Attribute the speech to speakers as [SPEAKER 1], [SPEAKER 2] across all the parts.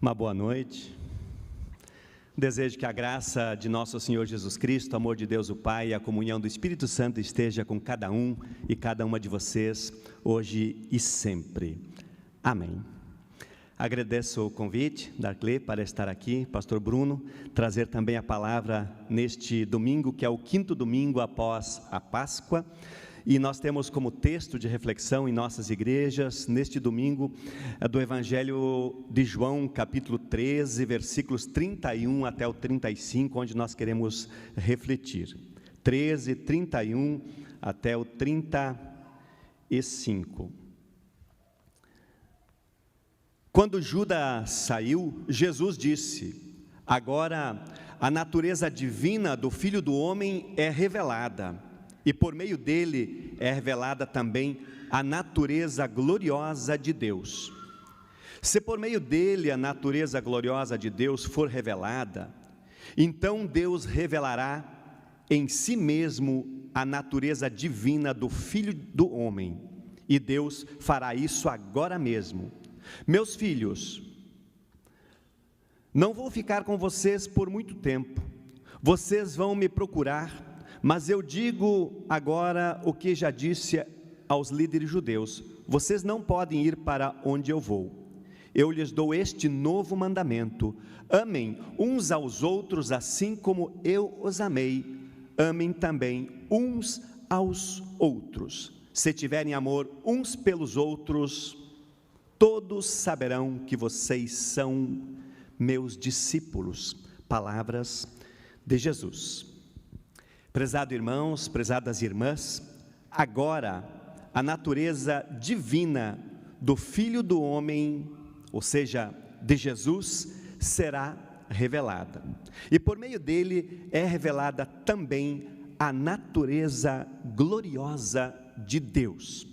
[SPEAKER 1] Uma boa noite. Desejo que a graça de nosso Senhor Jesus Cristo, o amor de Deus o Pai e a comunhão do Espírito Santo esteja com cada um e cada uma de vocês, hoje e sempre. Amém. Agradeço o convite da Arclé para estar aqui, pastor Bruno, trazer também a palavra neste domingo, que é o 5º domingo após a Páscoa. E nós temos como texto de reflexão em nossas igrejas, neste domingo, do Evangelho de João, capítulo 13, versículos 31 até o 35, onde nós queremos refletir. 13, 31 até o 35. Quando Judas saiu, Jesus disse: agora a natureza divina do Filho do Homem é revelada, e por meio dele é revelada também a natureza gloriosa de Deus. Se por meio dele a natureza gloriosa de Deus for revelada, então Deus revelará em si mesmo a natureza divina do Filho do Homem, e Deus fará isso agora mesmo. Meus filhos, não vou ficar com vocês por muito tempo, vocês vão me procurar, mas eu digo agora o que já disse aos líderes judeus: vocês não podem ir para onde eu vou. Eu lhes dou este novo mandamento: amem uns aos outros assim como eu os amei. Amem também uns aos outros. Se tiverem amor uns pelos outros, todos saberão que vocês são meus discípulos. Palavras de Jesus. Prezados irmãos, prezadas irmãs, agora a natureza divina do Filho do Homem, ou seja, de Jesus, será revelada. E por meio dele é revelada também a natureza gloriosa de Deus.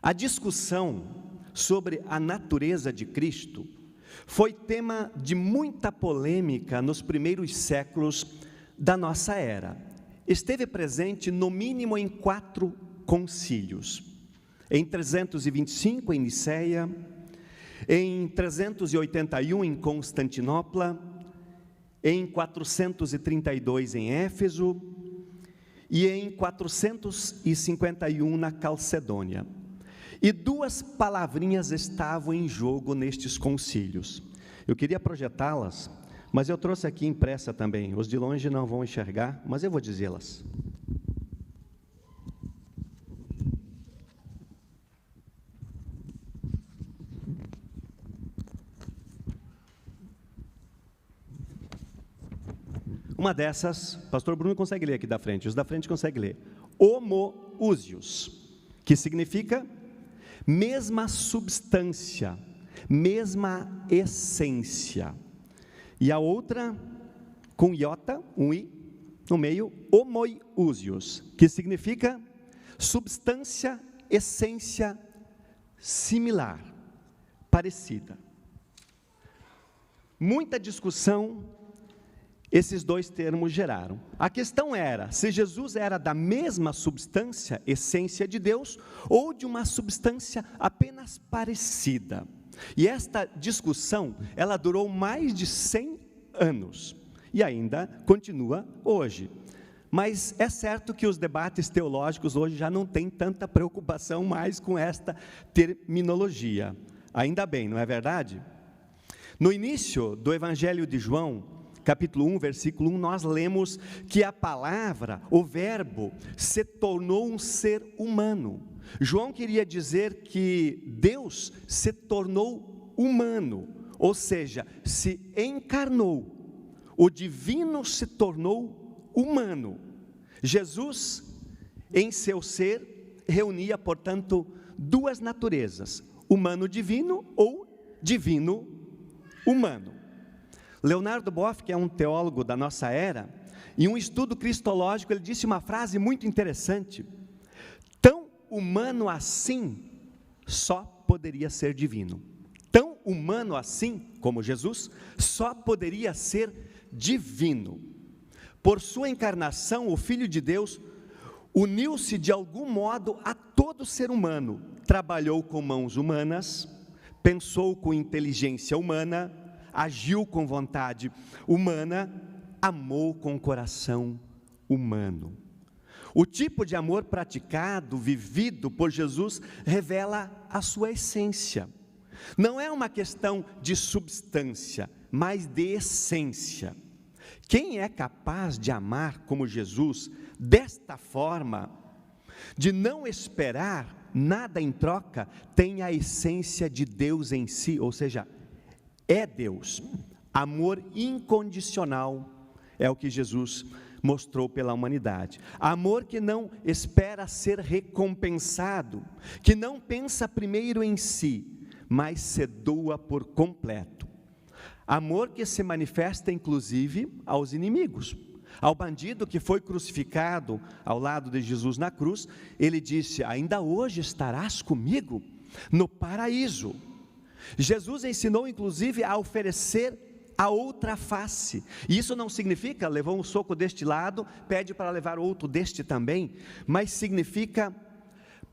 [SPEAKER 1] A discussão sobre a natureza de Cristo foi tema de muita polêmica nos primeiros séculos da nossa era. Esteve presente no mínimo em 4 concílios: em 325 em Niceia, em 381 em Constantinopla, em 432 em Éfeso e em 451 na Calcedônia. E 2 palavrinhas estavam em jogo nestes concílios. Eu queria projetá-las, mas eu trouxe aqui impressa também. Os de longe não vão enxergar, mas eu vou dizê-las. Uma dessas, pastor Bruno consegue ler aqui da frente, os da frente conseguem ler. Homoousios, que significa mesma substância, mesma essência. E a outra, com iota, um i, no meio, homoiousios, que significa substância, essência similar, parecida. Muita discussão esses 2 termos geraram. A questão era se Jesus era da mesma substância, essência de Deus, ou de uma substância apenas parecida. E esta discussão, ela durou mais de 100 anos, e ainda continua hoje. Mas é certo que os debates teológicos hoje já não têm tanta preocupação mais com esta terminologia. Ainda bem, não é verdade? No início do Evangelho de João, capítulo 1, versículo 1, nós lemos que a palavra, o verbo, se tornou um ser humano. João queria dizer que Deus se tornou humano, ou seja, se encarnou. O divino se tornou humano. Jesus, em seu ser, reunia, portanto, 2 naturezas: humano-divino ou divino-humano. Leonardo Boff, que é um teólogo da nossa era, em um estudo cristológico, ele disse uma frase muito interessante: tão humano assim, só poderia ser divino. Tão humano assim, como Jesus, só poderia ser divino. Por sua encarnação, o Filho de Deus uniu-se de algum modo a todo ser humano, trabalhou com mãos humanas, pensou com inteligência humana, agiu com vontade humana, amou com coração humano. O tipo de amor praticado, vivido por Jesus, revela a sua essência. Não é uma questão de substância, mas de essência. Quem é capaz de amar como Jesus, desta forma, de não esperar nada em troca, tem a essência de Deus em si, ou seja, é Deus. Amor incondicional é o que Jesus mostrou pela humanidade. Amor que não espera ser recompensado, que não pensa primeiro em si, mas se doa por completo. Amor que se manifesta inclusive aos inimigos. Ao bandido que foi crucificado ao lado de Jesus na cruz, ele disse: ainda hoje estarás comigo no paraíso. Jesus ensinou inclusive a oferecer a outra face. E isso não significa, levou um soco deste lado, pede para levar outro deste também, mas significa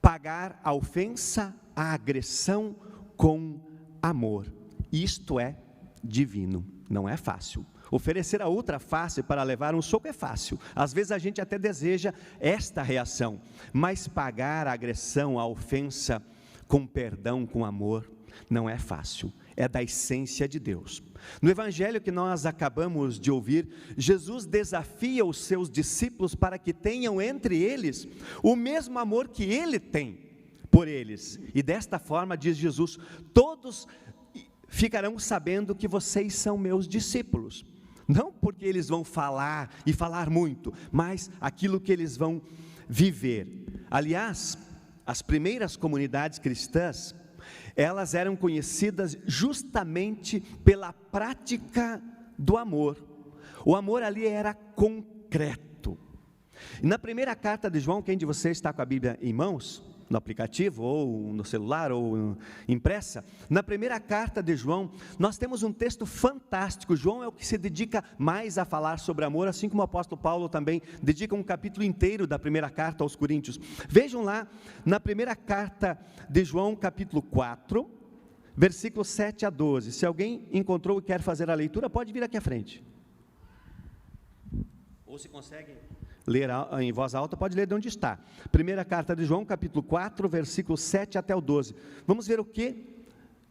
[SPEAKER 1] pagar a ofensa, a agressão com amor. Isto é divino, não é fácil. Oferecer a outra face para levar um soco é fácil. Às vezes a gente até deseja esta reação, mas pagar a agressão, a ofensa com perdão, com amor, não é fácil. É da essência de Deus. No evangelho que nós acabamos de ouvir, Jesus desafia os seus discípulos para que tenham entre eles o mesmo amor que ele tem por eles. E desta forma, diz Jesus, todos ficarão sabendo que vocês são meus discípulos. Não porque eles vão falar e falar muito, mas aquilo que eles vão viver. Aliás, as primeiras comunidades cristãs, elas eram conhecidas justamente pela prática do amor. O amor ali era concreto. E na primeira carta de João, quem de vocês está com a Bíblia em mãos, no aplicativo, ou no celular, ou impressa, na primeira carta de João, nós temos um texto fantástico. João é o que se dedica mais a falar sobre amor, assim como o apóstolo Paulo também dedica um capítulo inteiro da primeira carta aos Coríntios. Vejam lá, na primeira carta de João, capítulo 4, versículos 7 a 12, se alguém encontrou e quer fazer a leitura, pode vir aqui à frente, ou se consegue ler em voz alta, pode ler de onde está. Primeira carta de João, capítulo 4, versículos 7 até o 12. Vamos ver o que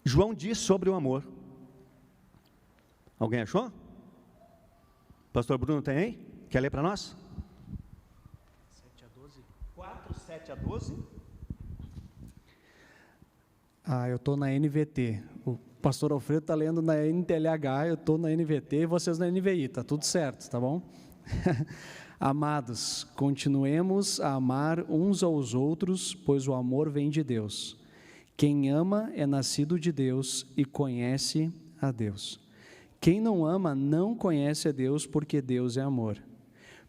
[SPEAKER 1] João diz sobre o amor. Alguém achou? Pastor Bruno tem aí? Quer ler para nós?
[SPEAKER 2] 7 a 12.
[SPEAKER 1] 4, 7 a 12.
[SPEAKER 2] Eu estou na NVT. O pastor Alfredo está lendo na NTLH, eu estou na NVT e vocês na NVI, está tudo certo, tá bom? Amados, continuemos a amar uns aos outros, pois o amor vem de Deus. Quem ama é nascido de Deus e conhece a Deus. Quem não ama não conhece a Deus, porque Deus é amor.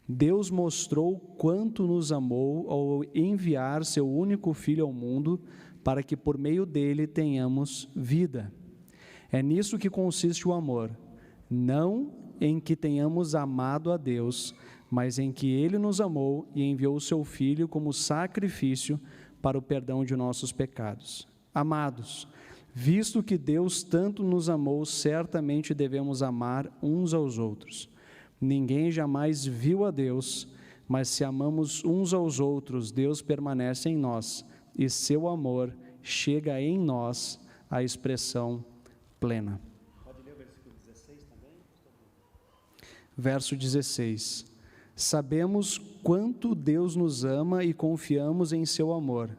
[SPEAKER 2] Deus mostrou quanto nos amou ao enviar seu único Filho ao mundo, para que por meio dele tenhamos vida. É nisso que consiste o amor, não em que tenhamos amado a Deus, mas em que Ele nos amou e enviou o Seu Filho como sacrifício para o perdão de nossos pecados. Amados, visto que Deus tanto nos amou, certamente devemos amar uns aos outros. Ninguém jamais viu a Deus, mas se amamos uns aos outros, Deus permanece em nós, e seu amor chega em nós à expressão plena.
[SPEAKER 1] Pode ler o versículo 16 também?
[SPEAKER 2] Verso 16. Sabemos quanto Deus nos ama e confiamos em seu amor.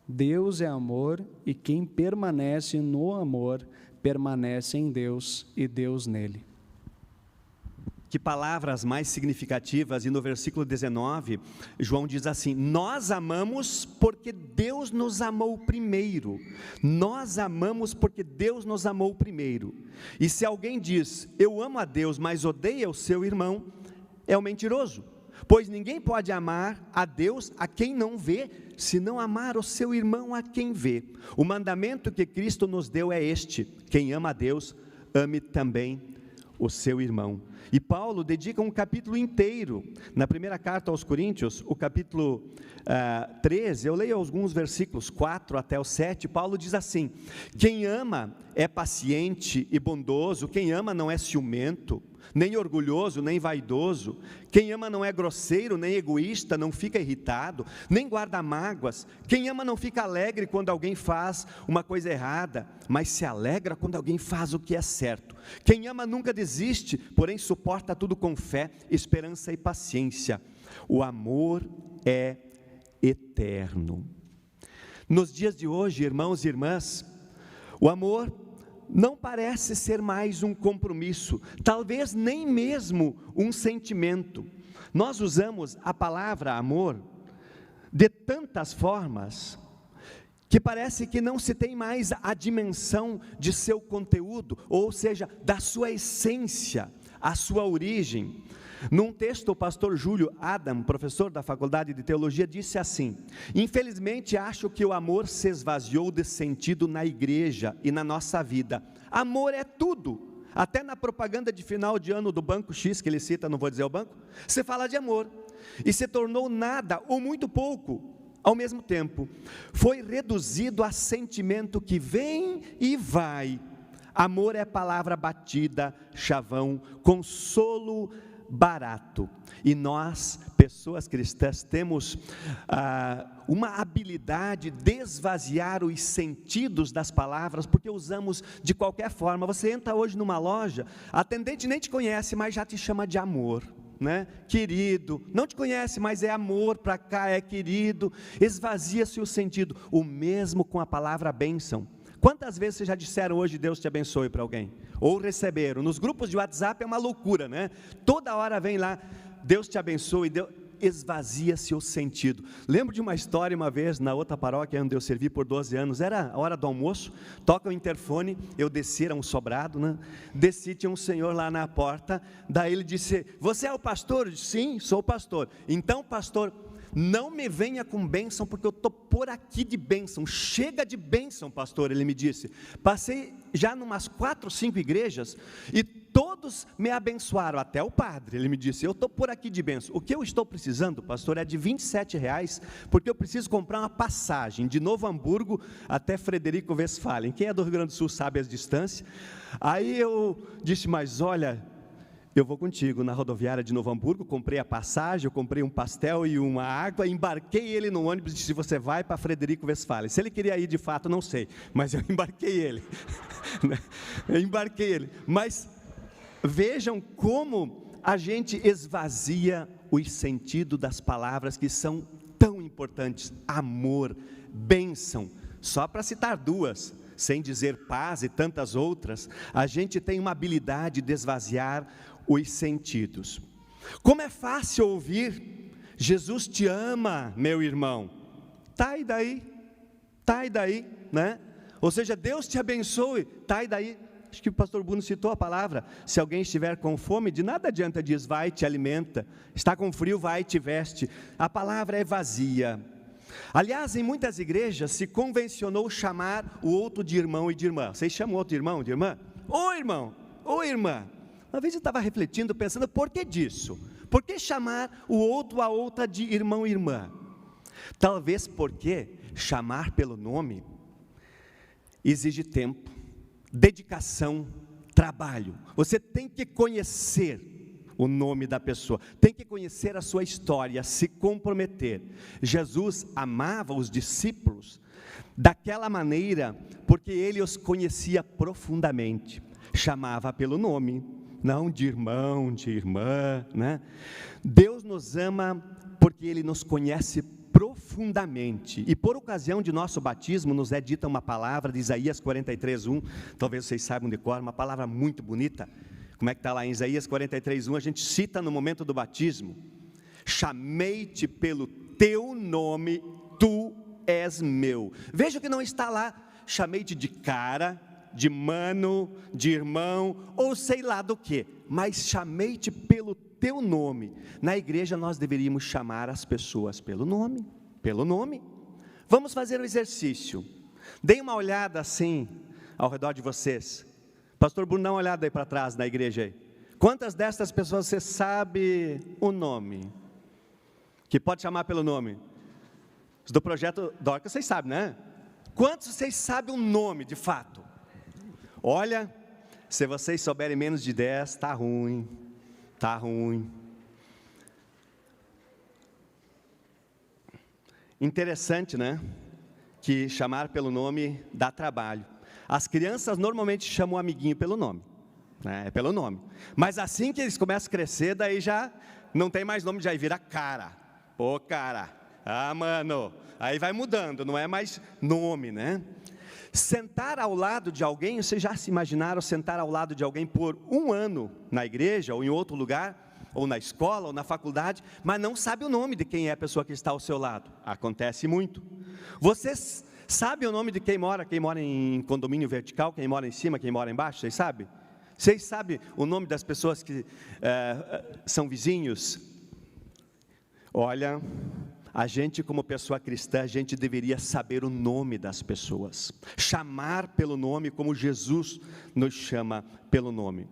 [SPEAKER 2] Deus é amor e quem permanece no amor, permanece em Deus e Deus nele.
[SPEAKER 1] Que palavras mais significativas, e no versículo 19, João diz assim, nós amamos porque Deus nos amou primeiro. Nós amamos porque Deus nos amou primeiro. E se alguém diz, eu amo a Deus, mas odeia o seu irmão, é um mentiroso, pois ninguém pode amar a Deus a quem não vê, se não amar o seu irmão a quem vê. O mandamento que Cristo nos deu é este, quem ama a Deus, ame também o seu irmão. E Paulo dedica um capítulo inteiro, na primeira carta aos Coríntios, o capítulo 13, eu leio alguns versículos, 4 até o 7, Paulo diz assim: quem ama é paciente e bondoso, quem ama não é ciumento, nem orgulhoso, nem vaidoso, quem ama não é grosseiro, nem egoísta, não fica irritado, nem guarda mágoas, quem ama não fica alegre quando alguém faz uma coisa errada, mas se alegra quando alguém faz o que é certo. Quem ama nunca desiste, porém suporta tudo com fé, esperança e paciência. O amor é eterno. Nos dias de hoje, irmãos e irmãs, o amor não parece ser mais um compromisso, talvez nem mesmo um sentimento. Nós usamos a palavra amor de tantas formas que parece que não se tem mais a dimensão de seu conteúdo, ou seja, da sua essência, a sua origem. Num texto, o pastor Júlio Adam, professor da Faculdade de Teologia, disse assim: infelizmente acho que o amor se esvaziou de sentido na igreja e na nossa vida. Amor é tudo, até na propaganda de final de ano do Banco X, que ele cita, não vou dizer o banco, se fala de amor, e se tornou nada ou muito pouco ao mesmo tempo. Foi reduzido a sentimento que vem e vai. Amor é palavra batida, chavão, consolo barato. E nós, pessoas cristãs, temos uma habilidade de esvaziar os sentidos das palavras, porque usamos de qualquer forma. Você entra hoje numa loja, a atendente nem te conhece, mas já te chama de amor, né? Querido, não te conhece, mas é amor para cá, é querido. Esvazia-se o sentido. O mesmo com a palavra bênção. Quantas vezes vocês já disseram hoje Deus te abençoe para alguém? Ou receberam? Nos grupos de WhatsApp é uma loucura, né? Toda hora vem lá, Deus te abençoe, esvazia-se o sentido. Lembro de uma história uma vez, na outra paróquia onde eu servi por 12 anos, era a hora do almoço, toca o interfone, eu desci, era um sobrado, né? Desci, tinha um senhor lá na porta, daí ele disse: você é o pastor? Eu disse: sim, sou o pastor. Então, pastor, não me venha com bênção, porque eu estou por aqui de bênção. Chega de bênção, pastor, ele me disse. Passei já em umas 4, 5 igrejas, e todos me abençoaram, até o padre. Ele me disse: eu estou por aqui de bênção. O que eu estou precisando, pastor, é de R$27, porque eu preciso comprar uma passagem de Novo Hamburgo até Frederico Westphalen. Quem é do Rio Grande do Sul sabe as distâncias. Aí eu disse: mas olha, eu vou contigo. Na rodoviária de Novo Hamburgo, comprei a passagem, eu comprei um pastel e uma água, embarquei ele no ônibus e disse: você vai para Frederico Westphalen. Se ele queria ir de fato, não sei, mas eu embarquei ele. Eu embarquei ele. Mas vejam como a gente esvazia o sentido das palavras que são tão importantes: amor, bênção, só para citar duas, sem dizer paz e tantas outras. A gente tem uma habilidade de esvaziar os sentidos. Como é fácil ouvir: Jesus te ama, meu irmão. Tá e daí? Tá e daí, né? Ou seja, Deus te abençoe. Tá e daí? Acho que o pastor Bruno citou a palavra: se alguém estiver com fome, de nada adianta, diz, vai e te alimenta. Está com frio, vai e te veste. A palavra é vazia. Aliás, em muitas igrejas se convencionou chamar o outro de irmão e de irmã. Vocês chamam o outro de irmão, de irmã? Ô irmão, ô irmã. Uma vez eu estava refletindo, pensando, por que disso? Por que chamar o outro a outra de irmão e irmã? Talvez porque chamar pelo nome exige tempo, dedicação, trabalho. Você tem que conhecer o nome da pessoa, tem que conhecer a sua história, se comprometer. Jesus amava os discípulos daquela maneira, porque ele os conhecia profundamente, chamava pelo nome, não de irmão, de irmã, né? Deus nos ama porque ele nos conhece profundamente, e por ocasião de nosso batismo nos é dita uma palavra de Isaías 43:1, talvez vocês saibam de cor, uma palavra muito bonita. Como é que está lá em Isaías 43:1? A gente cita no momento do batismo: chamei-te pelo teu nome, tu és meu. Veja que não está lá: chamei-te de cara, de mano, de irmão, ou sei lá do que, mas chamei-te pelo teu nome. Na igreja nós deveríamos chamar as pessoas pelo nome, pelo nome. Vamos fazer um exercício. Deem uma olhada assim, ao redor de vocês. Pastor Bruno, dá uma olhada aí para trás na igreja aí. Quantas dessas pessoas você sabe o nome? Que pode chamar pelo nome? Os do projeto Dorcas, vocês sabem, né? Quantos vocês sabem o nome, de fato? Olha, se vocês souberem menos de 10, tá ruim. Tá ruim. Interessante, né? Que chamar pelo nome dá trabalho. As crianças normalmente chamam o amiguinho pelo nome, né? É pelo nome. Mas assim que eles começam a crescer, daí já não tem mais nome, já vira cara. Ô cara, ah mano, aí vai mudando, não é mais nome, né? Sentar ao lado de alguém, vocês já se imaginaram sentar ao lado de alguém por um ano na igreja, ou em outro lugar, ou na escola, ou na faculdade, mas não sabe o nome de quem é a pessoa que está ao seu lado? Acontece muito. Vocês sabem o nome de quem mora em condomínio vertical, quem mora em cima, quem mora embaixo, vocês sabem? Vocês sabem o nome das pessoas que são vizinhos? Olha, a gente como pessoa cristã, a gente deveria saber o nome das pessoas, chamar pelo nome como Jesus nos chama pelo nome.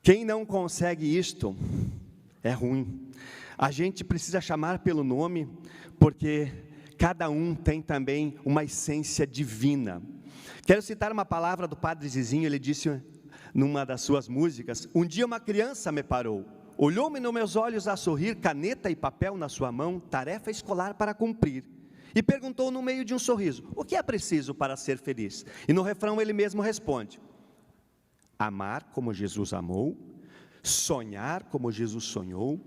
[SPEAKER 1] Quem não consegue isto, é ruim. A gente precisa chamar pelo nome, porque cada um tem também uma essência divina. Quero citar uma palavra do Padre Zizinho, ele disse numa das suas músicas: um dia uma criança me parou, olhou-me nos meus olhos a sorrir, caneta e papel na sua mão, tarefa escolar para cumprir, e perguntou no meio de um sorriso: o que é preciso para ser feliz? E no refrão ele mesmo responde: amar como Jesus amou, sonhar como Jesus sonhou,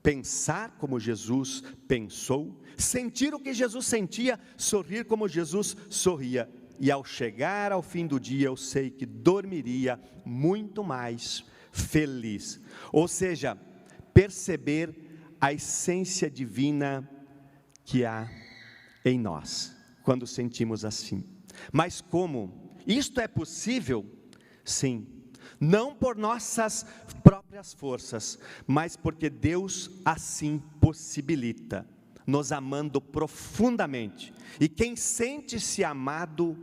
[SPEAKER 1] pensar como Jesus pensou, sentir o que Jesus sentia, sorrir como Jesus sorria. E ao chegar ao fim do dia, eu sei que dormiria muito mais feliz. Ou seja, perceber a essência divina que há em nós, quando sentimos assim. Mas como isto é possível? Sim. Não por nossas próprias forças, mas porque Deus assim possibilita, nos amando profundamente. E quem sente-se amado,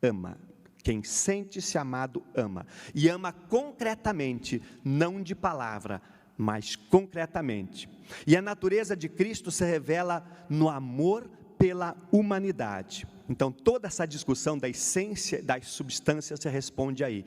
[SPEAKER 1] ama. Quem sente-se amado, ama. E ama concretamente, não de palavra, mas concretamente. E a natureza de Cristo se revela no amor pela humanidade. Então, toda essa discussão da essência, das substâncias, se responde aí.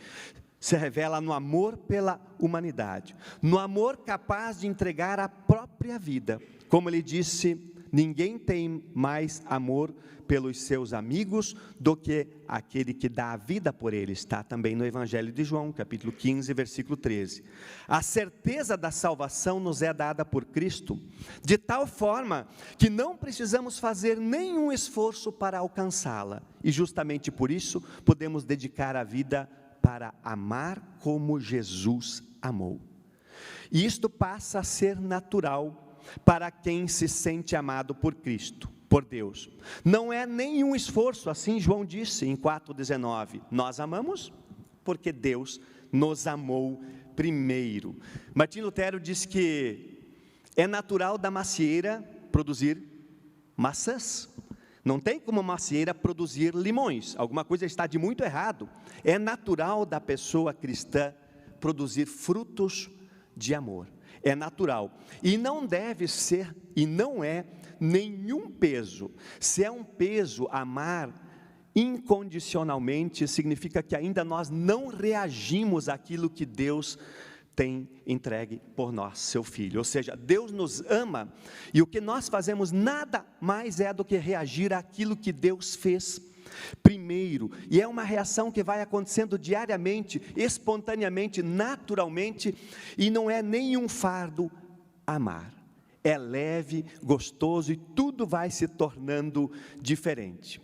[SPEAKER 1] Se revela no amor pela humanidade, no amor capaz de entregar a própria vida. Como ele disse, ninguém tem mais amor pelos seus amigos do que aquele que dá a vida por eles. Está também no Evangelho de João, capítulo 15, versículo 13. A certeza da salvação nos é dada por Cristo, de tal forma que não precisamos fazer nenhum esforço para alcançá-la. E justamente por isso, podemos dedicar a vida para amar como Jesus amou. E isto passa a ser natural para quem se sente amado por Cristo, por Deus. Não é nenhum esforço, assim João disse em 4,19. Nós amamos porque Deus nos amou primeiro. Martim Lutero diz que é natural da macieira produzir maçãs. Não tem como uma macieira produzir limões. Alguma coisa está de muito errado. É natural da pessoa cristã produzir frutos de amor. É natural. E não deve ser, e não é nenhum peso. Se é um peso amar incondicionalmente, significa que ainda nós não reagimos àquilo que Deus tem entregue por nós, seu Filho. Ou seja, Deus nos ama, e o que nós fazemos nada mais é do que reagir àquilo que Deus fez primeiro, e é uma reação que vai acontecendo diariamente, espontaneamente, naturalmente, e não é nenhum fardo amar. É leve, gostoso, e tudo vai se tornando diferente.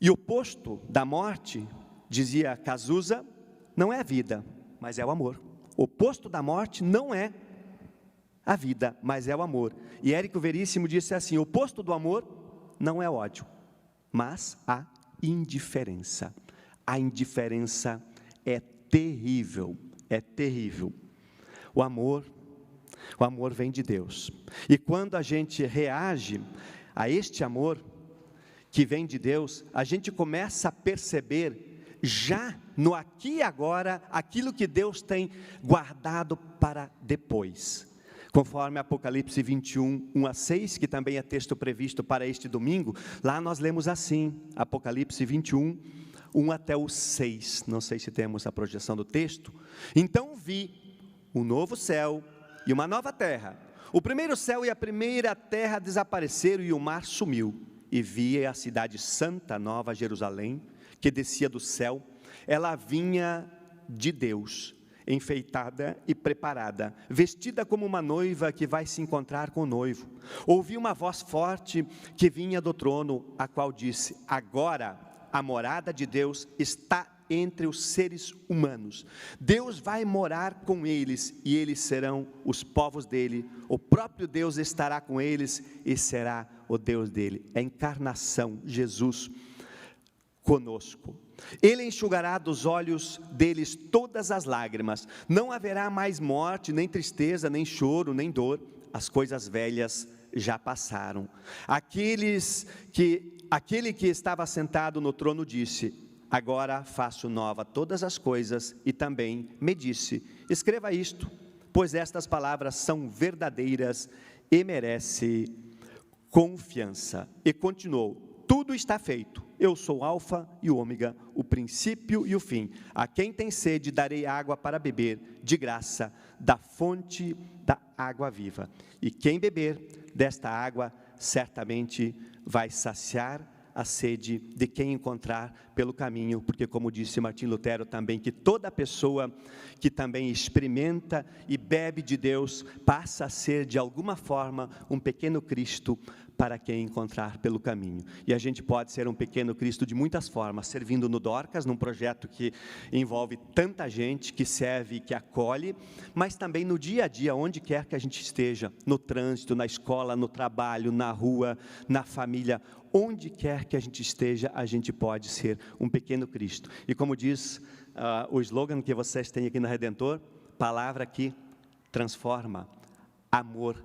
[SPEAKER 1] E o oposto da morte, dizia Cazuza, não é a vida, mas é o amor. O oposto da morte não é a vida, mas é o amor. E Érico Veríssimo disse assim: o oposto do amor não é ódio, mas a indiferença. A indiferença é terrível, é terrível. O amor vem de Deus. E quando a gente reage a este amor que vem de Deus, a gente começa a perceber já no aqui e agora, aquilo que Deus tem guardado para depois. Conforme Apocalipse 21, 1 a 6, que também é texto previsto para este domingo, lá nós lemos assim, Apocalipse 21, 1 até o 6, não sei se temos a projeção do texto. Então vi um novo céu e uma nova terra. O primeiro céu e a primeira terra desapareceram e o mar sumiu. E vi a cidade santa, Nova Jerusalém, que descia do céu. Ela vinha de Deus, enfeitada e preparada, vestida como uma noiva que vai se encontrar com o noivo. Ouvi uma voz forte que vinha do trono, a qual disse: agora a morada de Deus está entre os seres humanos. Deus vai morar com eles e eles serão os povos dele. O próprio Deus estará com eles e será o Deus dele. É a encarnação, Jesus conosco. Ele enxugará dos olhos deles todas as lágrimas. Não haverá mais morte, nem tristeza, nem choro, nem dor. As coisas velhas já passaram. Aquele que estava sentado no trono disse: agora faço nova todas as coisas, e também me disse: escreva isto, pois estas palavras são verdadeiras e merece confiança. E continuou: tudo está feito. Eu sou o Alfa e o Ômega, o princípio e o fim. A quem tem sede darei água para beber, de graça, da fonte da água viva. E quem beber desta água, certamente vai saciar a sede de quem encontrar pelo caminho, porque como disse Martim Lutero também, que toda pessoa que também experimenta e bebe de Deus, passa a ser de alguma forma um pequeno Cristo para quem encontrar pelo caminho. E a gente pode ser um pequeno Cristo de muitas formas, servindo no Dorcas, num projeto que envolve tanta gente, que serve e que acolhe, mas também no dia a dia, onde quer que a gente esteja, no trânsito, na escola, no trabalho, na rua, na família, onde quer que a gente esteja, a gente pode ser um pequeno Cristo. E como diz o slogan que vocês têm aqui na Redentor, palavra que transforma, amor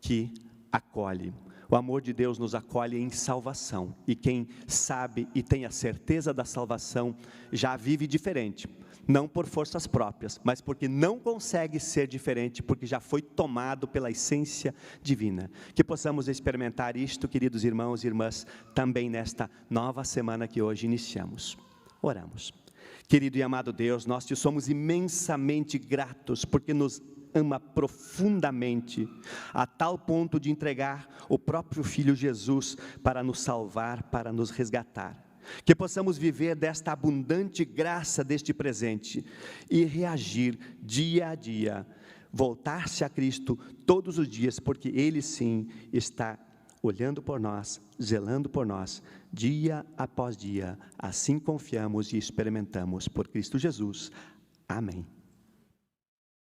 [SPEAKER 1] que acolhe. O amor de Deus nos acolhe em salvação, e quem sabe e tem a certeza da salvação, já vive diferente, não por forças próprias, mas porque não consegue ser diferente, porque já foi tomado pela essência divina. Que possamos experimentar isto, queridos irmãos e irmãs, também nesta nova semana que hoje iniciamos. Oramos. Querido e amado Deus, nós te somos imensamente gratos, porque nos ama profundamente, a tal ponto de entregar o próprio Filho Jesus para nos salvar, para nos resgatar. Que possamos viver desta abundante graça deste presente e reagir dia a dia, voltar-se a Cristo todos os dias, porque Ele sim está olhando por nós, zelando por nós, dia após dia. Assim confiamos e experimentamos por Cristo Jesus. Amém.